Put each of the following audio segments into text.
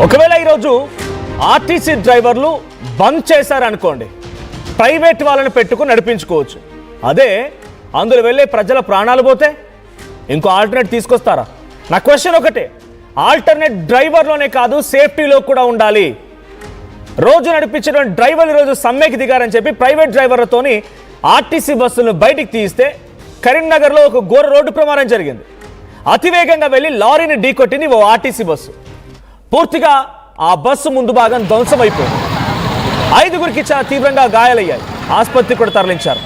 ఒకవేళ ఈరోజు ఆర్టీసీ డ్రైవర్లు బంద్ చేశారనుకోండి, ప్రైవేట్ వాళ్ళని పెట్టుకుని నడిపించుకోవచ్చు. అదే అందులో వెళ్ళే ప్రజల ప్రాణాలు పోతే ఇంకో ఆల్టర్నేట్ తీసుకొస్తారా? నా క్వశ్చన్ ఒకటే, ఆల్టర్నేట్ డ్రైవర్లోనే కాదు సేఫ్టీలో కూడా ఉండాలి. రోజు నడిపించేటువంటి డ్రైవర్లు ఈరోజు సమ్మెకి దిగారని చెప్పి ప్రైవేట్ డ్రైవర్లతోని ఆర్టీసీ బస్సులను బయటికి తీస్తే కరీంనగర్లో ఒక ఘోర రోడ్డు ప్రమాదం జరిగింది. అతివేగంగా వెళ్ళి లారీని ఢీకొట్టింది ఓ ఆర్టీసీ బస్సు. పూర్తిగా ఆ బస్సు ముందు భాగం ధ్వంసమైపోయింది. 5గురికి చాలా తీవ్రంగా గాయాలయ్యాయి. ఆసుపత్రికి కూడా తరలించారు.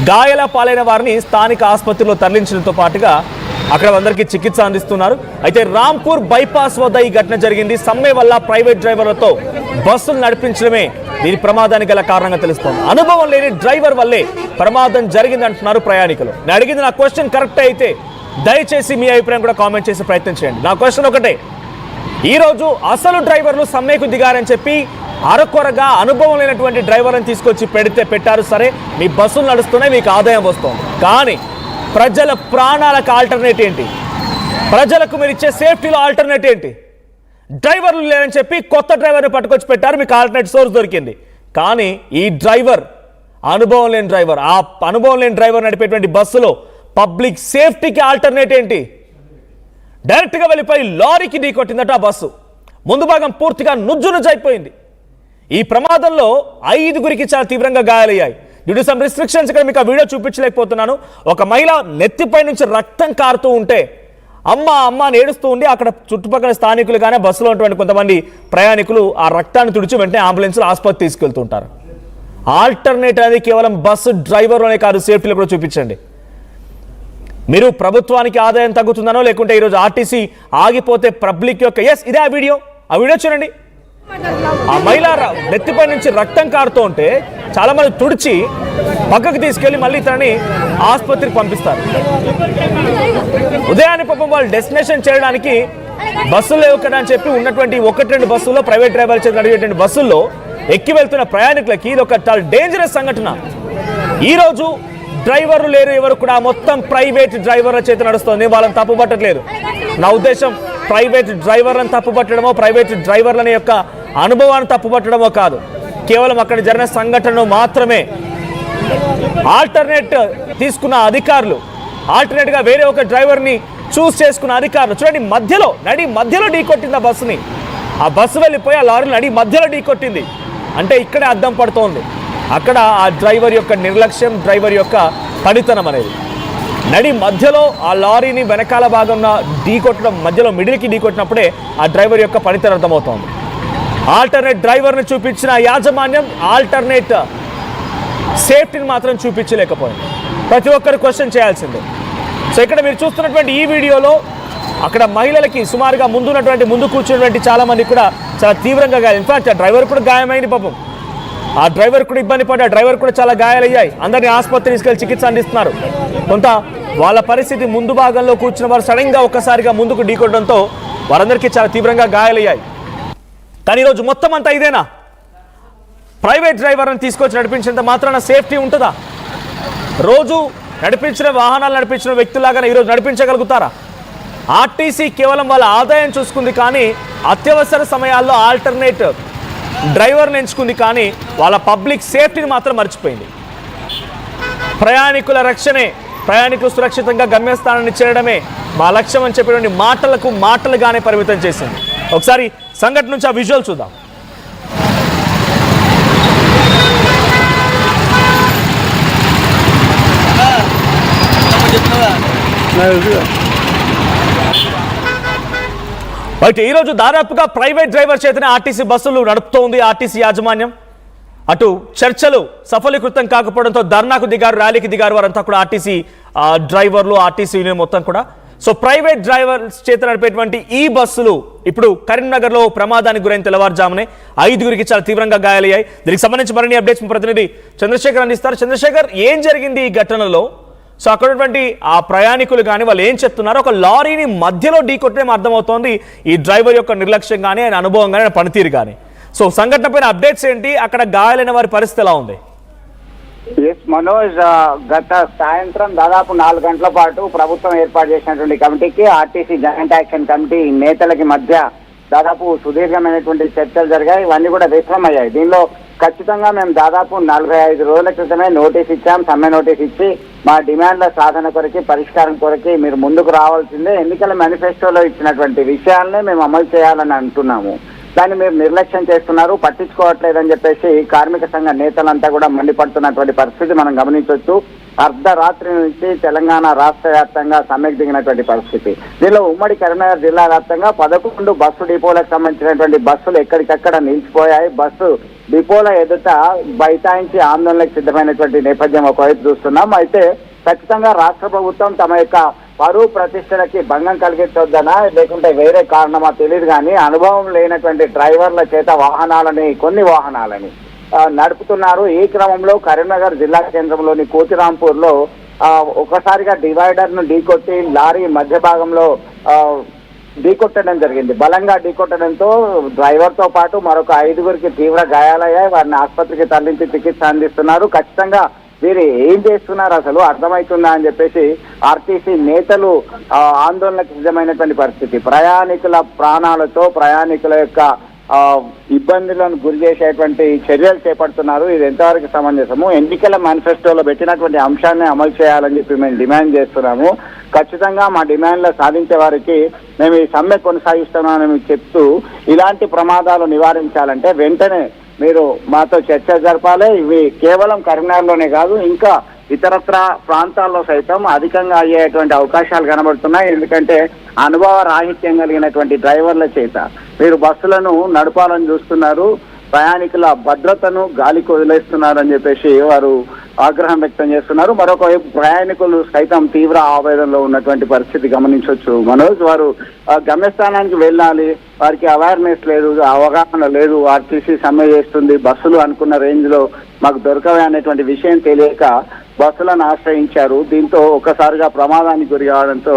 గాయాల పాలైన వారిని స్థానిక ఆసుపత్రిలో తరలించడంతో పాటుగా అక్కడ అందరికీ చికిత్స అందిస్తున్నారు. అయితే రాంపూర్ బైపాస్ వద్ద ఈ ఘటన జరిగింది. సమ్మె వల్ల ప్రైవేట్ డ్రైవర్లతో బస్సులు నడిపించడమే దీని ప్రమాదానికి గల కారణంగా తెలుస్తోంది. అనుభవం లేని డ్రైవర్ వల్లే ప్రమాదం జరిగిందంటున్నారు ప్రయాణికులు. నేను అడిగింది, నా క్వశ్చన్ కరెక్ట్ అయితే దయచేసి మీ అభిప్రాయం కూడా కామెంట్ చేసే ప్రయత్నం చేయండి. నా క్వశ్చన్ ఒకటే, ఈరోజు అసలు డ్రైవర్లు సమ్మెకు దిగారని చెప్పి అరకొరగా అనుభవం లేనటువంటి డ్రైవర్లను తీసుకొచ్చి పెట్టారు. సరే, మీ బస్సులు నడుస్తున్నాయి, మీకు ఆదాయం వస్తుంది. కానీ ప్రజల ప్రాణాలకు ఆల్టర్నేట్ ఏంటి? ప్రజలకు మీరు ఇచ్చే సేఫ్టీలో ఆల్టర్నేట్ ఏంటి? డ్రైవర్లు లేరని చెప్పి కొత్త డ్రైవర్ని పట్టుకొచ్చి పెట్టారు, మీకు ఆల్టర్నేట్ సోర్స్ దొరికింది. కానీ ఈ డ్రైవర్ అనుభవం లేని డ్రైవర్, ఆ అనుభవం లేని డ్రైవర్ నడిపేటువంటి బస్సులో పబ్లిక్ సేఫ్టీకి ఆల్టర్నేట్ ఏంటి? డైరెక్ట్గా వెళ్ళిపోయి లారీకి ఢీకొట్టిందట ఆ బస్సు. ముందు భాగం పూర్తిగా నుజ్జునుజ్జైపోయింది. ఈ ప్రమాదంలో 5గురికి చాలా తీవ్రంగా గాయాలయ్యాయి. డ్యూ టు సమ్ రిస్ట్రిక్షన్స్ ఇక్కడ మీకు ఆ వీడియో చూపించలేకపోతున్నాను. ఒక మహిళ నెత్తిపై నుంచి రక్తం కారుతూ ఉంటే అమ్మ అమ్మ అని ఏడుస్తూ ఉండి అక్కడ చుట్టుపక్కల స్థానికులు కానీ బస్సులో ఉన్నటువంటి కొంతమంది ప్రయాణికులు ఆ రక్తాన్ని తుడిచి వెంటనే అంబులెన్స్లో ఆసుపత్రి తీసుకెళ్తుంటారు. ఆల్టర్నేట్ అనేది కేవలం బస్సు డ్రైవర్లోనే కాదు, సేఫ్టీలో కూడా చూపించండి. మీరు ప్రభుత్వానికి ఆదాయం తగ్గుతుందనో, లేకుంటే ఈరోజు ఆర్టీసీ ఆగిపోతే పబ్లిక్ యొక్క ఇదే ఆ వీడియో చూడండి. ఆ మహిళ నెత్తిపై నుంచి రక్తం కారుతూ ఉంటే చాలా మంది తుడిచి పక్కకు తీసుకెళ్లి మళ్ళీ తనని ఆసుపత్రికి పంపిస్తారు. ఉదయాన్నే పాపం వాళ్ళు డెస్టినేషన్ చేయడానికి బస్సులు లేవు కదా అని చెప్పి ఉన్నటువంటి 1-2 బస్సుల్లో ప్రైవేట్ డ్రైవర్లు చేత నడిపేటువంటి బస్సుల్లో ఎక్కి వెళ్తున్న ప్రయాణికులకి ఇది ఒక చాలా డేంజరస్ సంఘటన. ఈరోజు డ్రైవర్లు లేరు ఎవరు కూడా, మొత్తం ప్రైవేట్ డ్రైవర్ల చేత నడుస్తుంది. వాళ్ళని తప్పుపట్టట్లేదు. నా ఉద్దేశం ప్రైవేట్ డ్రైవర్లను తప్పుపట్టడమో, ప్రైవేట్ డ్రైవర్ల యొక్క అనుభవాన్ని తప్పుపట్టడమో కాదు, కేవలం అక్కడ జరిగిన సంఘటనను మాత్రమే. ఆల్టర్నేట్ తీసుకున్న అధికారులు, ఆల్టర్నేట్గా వేరే ఒక డ్రైవర్ని చూస్ చేసుకున్న అధికారులు చూడండి, మధ్యలో ఢీకొట్టింది ఆ బస్సుని. ఆ బస్సు వెళ్ళిపోయి ఆ లారీ మధ్యలో ఢీకొట్టింది అంటే ఇక్కడే అద్దం పడుతోంది. అక్కడ ఆ డ్రైవర్ యొక్క నిర్లక్ష్యం, డ్రైవర్ యొక్క పనితనం అనేది మధ్యలో ఆ లారీని వెనకాల భాగంలో ఢీకొట్టడం, మధ్యలో మిడిల్కి ఢీకొట్టినప్పుడే ఆ డ్రైవర్ యొక్క పనితనం అర్థమవుతోంది. ఆల్టర్నేట్ డ్రైవర్ని చూపించిన యాజమాన్యం ఆల్టర్నేట్ సేఫ్టీని మాత్రం చూపించలేకపోయింది. ప్రతి ఒక్కరు క్వశ్చన్ చేయాల్సిందే. సో ఇక్కడ మీరు చూస్తున్నటువంటి ఈ వీడియోలో అక్కడ మహిళలకి సుమారుగా ముందు కూర్చున్నటువంటి చాలా మంది కూడా చాలా తీవ్రంగా గాయం. ఇన్ఫాక్ట్ ఆ డ్రైవర్ కూడా గాయమైంది పాపం. ఆ డ్రైవర్ కూడా ఇబ్బంది పడ్డా, డ్రైవర్ కూడా చాలా గాయాలయ్యాయి. అందరినీ ఆసుపత్రి తీసుకెళ్లి చికిత్స అందిస్తున్నారు. కొంత వాళ్ళ పరిస్థితి ముందు భాగంలో కూర్చున్న వారు సడన్గా ఒక్కసారిగా ముందుకు ఢీకొట్టడంతో వారందరికీ చాలా తీవ్రంగా గాయాలయ్యాయి. కానీ ఈరోజు మొత్తం అంతా ఇదేనా? ప్రైవేట్ డ్రైవర్ని తీసుకొచ్చి నడిపించినంత మాత్రాన సేఫ్టీ ఉంటుందా? రోజు నడిపించిన వాహనాలు నడిపించిన వ్యక్తులాగానే ఈరోజు నడిపించగలుగుతారా? ఆర్టీసీ కేవలం వాళ్ళ ఆదాయం చూసుకుంది, కానీ అత్యవసర సమయాల్లో ఆల్టర్నేట్ డ్రైవర్ని ఎంచుకుంది, కానీ వాళ్ళ పబ్లిక్ సేఫ్టీని మాత్రం మర్చిపోయింది. ప్రయాణికుల రక్షణే, ప్రయాణికులు సురక్షితంగా గమ్యస్థానాన్ని చేరడమే మా లక్ష్యం అని చెప్పినటువంటి మాటలుగానే పరిమితం చేసింది. ఒకసారి సంఘటన నుంచి ఆ విజువల్ చూద్దాం. అయితే ఈరోజు దాదాపుగా ప్రైవేట్ డ్రైవర్ చేతనే ఆర్టీసీ బస్సులు నడుపుతోంది ఆర్టీసీ యాజమాన్యం. అటు చర్చలు సఫలీకృతం కాకపోవడంతో ధర్నాకు దిగారు, ర్యాలీకి దిగారు వారంతా కూడా, ఆర్టీసీ డ్రైవర్లు, ఆర్టీసీ యూనియన్ మొత్తం కూడా. సో ప్రైవేట్ డ్రైవర్స్ చేత నడిపేటువంటి ఈ బస్సులు ఇప్పుడు కరీంనగర్లో ప్రమాదానికి గురైన తెల్లవారుజామునే 5గురికి చాలా తీవ్రంగా గాయాలయ్యాయి. దీనికి సంబంధించి మరిన్ని అప్డేట్స్ ప్రతినిధి చంద్రశేఖర్ అందిస్తారు. చంద్రశేఖర్, ఏం జరిగింది ఈ ఘటనలో? సో అక్కడ ఉన్నటువంటి ఆ ప్రయాణికులు కానీ వాళ్ళు ఏం చెప్తున్నారు? ఒక లారీని మధ్యలో ఢీకొట్టడం అర్థమవుతోంది. ఈ డ్రైవర్ యొక్క నిర్లక్ష్యం కానీ, ఆయన అనుభవం కానీ, ఆయన పనితీరు కానీ. సో సంఘటన పైన అప్డేట్స్ ఏంటి? అక్కడ గాయాలైన వారి పరిస్థితి ఎలా ఉంది? మనోజ్, గత సాయంత్రం దాదాపు 4 గంటల పాటు ప్రభుత్వం ఏర్పాటు చేసినటువంటి కమిటీకి ఆర్టీసీ జాయింట్ యాక్షన్ కమిటీ నేతలకి మధ్య దాదాపు సుదీర్ఘమైనటువంటి చర్చలు జరిగాయి. ఇవన్నీ కూడా విఫలమయ్యాయి. దీనిలో ఖచ్చితంగా మేము దాదాపు 45 రోజుల క్రితమే నోటీస్ ఇచ్చాం. సమ్మె నోటీస్ ఇచ్చి మా డిమాండ్ల సాధన కొరకి, పరిష్కారం కొరకి మీరు ముందుకు రావాల్సిందే, ఎన్నికల మేనిఫెస్టోలో ఇచ్చినటువంటి విషయాలనే మేము అమలు చేయాలని అంటున్నాము. దాన్ని మీరు నిర్లక్ష్యం చేస్తున్నారు, పట్టించుకోవట్లేదని చెప్పేసి కార్మిక సంఘ నేతలంతా కూడా మండిపడుతున్నటువంటి పరిస్థితి మనం గమనించవచ్చు. అర్ధరాత్రి నుంచి తెలంగాణ రాష్ట్ర వ్యాప్తంగా సమ్మెకు దిగినటువంటి పరిస్థితి. దీనిలో ఉమ్మడి కరీంనగర్ జిల్లా వ్యాప్తంగా 11 బస్సు డిపోలకు సంబంధించినటువంటి బస్సులు ఎక్కడికక్కడ నిలిచిపోయాయి. బస్సు డిపోల ఎదుట బైఠాయించి ఆందోళనకు సిద్ధమైనటువంటి నేపథ్యం ఒకవైపు చూస్తున్నాం. అయితే ఖచ్చితంగా రాష్ట్ర ప్రభుత్వం తమ యొక్క పరువు ప్రతిష్టలకి భంగం కలిగించొద్దనా లేకుంటే వేరే కారణమా తెలియదు, కానీ అనుభవం లేనటువంటి డ్రైవర్ల చేత కొన్ని వాహనాలని నడుపుతున్నారు. ఈ క్రమంలో కరీంనగర్ జిల్లా కేంద్రంలోని కోతిరాంపూర్లో ఒకసారిగా డివైడర్ ను ఢీకొట్టి లారీ మధ్య భాగంలో ఢీకొట్టడం జరిగింది. బలంగా ఢీకొట్టడంతో డ్రైవర్ తో పాటు మరొక 5గురికి తీవ్ర గాయాలయ్యాయి. వారిని ఆసుపత్రికి తరలించి చికిత్స అందిస్తున్నారు. ఖచ్చితంగా వీరు ఏం చేస్తున్నారు అసలు అర్థమవుతుందా అని చెప్పేసి ఆర్టీసీ నేతలు ఆందోళనకు సిద్ధమైనటువంటి పరిస్థితి. ప్రయాణికుల ప్రాణాలతో, ప్రయాణికుల యొక్క ఇబ్బందులను గురి చేసేటువంటి చర్యలు చేపడుతున్నారు. ఇది ఎంతవరకు సమంజసము? ఎన్నికల మేనిఫెస్టోలో పెట్టినటువంటి అంశాన్ని అమలు చేయాలని చెప్పి మేము డిమాండ్ చేస్తున్నాము. ఖచ్చితంగా మా డిమాండ్లు సాధించే వారికి మేము ఈ సమ్మె కొనసాగిస్తున్నామని చెప్తూ ఇలాంటి ప్రమాదాలు నివారించాలంటే వెంటనే మీరు మాతో చర్చ జరపాలి. ఇవి కేవలం కరీంనగర్లోనే కాదు, ఇంకా ఇతరత్ర ప్రాంతాల్లో సైతం అధికంగా అయ్యేటువంటి అవకాశాలు కనబడుతున్నాయి. ఎందుకంటే అనుభవ రాహిత్యం కలిగినటువంటి డ్రైవర్ల చేత మీరు బస్సులను నడపాలని చూస్తున్నారు, ప్రయాణికుల భద్రతను గాలికి వదిలేస్తున్నారని చెప్పేసి వారు ఆగ్రహం వ్యక్తం చేస్తున్నారు. మరొక వైపు ప్రయాణికులు సైతం తీవ్ర ఆవేదనలో ఉన్నటువంటి పరిస్థితి గమనించవచ్చు. మనోజ్, వారు గమ్యస్థానానికి వెళ్ళాలి, వారికి అవేర్నెస్ లేదు, అవగాహన లేదు. ఆర్టీసీ సమ్మె చేస్తుంది, బస్సులు అనుకున్న రేంజ్ లో మాకు దొరకవే అనేటువంటి విషయం తెలియక బస్సులను ఆశ్రయించారు. దీంతో ఒక్కసారిగా ప్రమాదానికి గురి కావడంతో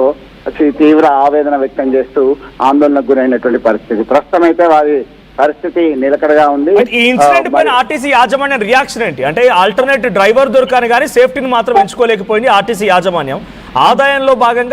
తీవ్ర ఆవేదన వ్యక్తం చేస్తూ ఆందోళనకు గురైనటువంటి పరిస్థితి. ప్రస్తుతం అయితే వారి పరిస్థితి నిలకడగా ఉంది. ఈ ఇన్సిడెంట్ పైన ఆర్టీసీ యాజమాన్యం రియాక్షన్ ఏంటి? అంటే ఆల్టర్నేట్ డ్రైవర్ దొరకని కానీ సేఫ్టీని మాత్రం ఎంచుకోలేకపోయింది ఆర్టీసీ యాజమాన్యం. ఆదాయంలో భాగంగా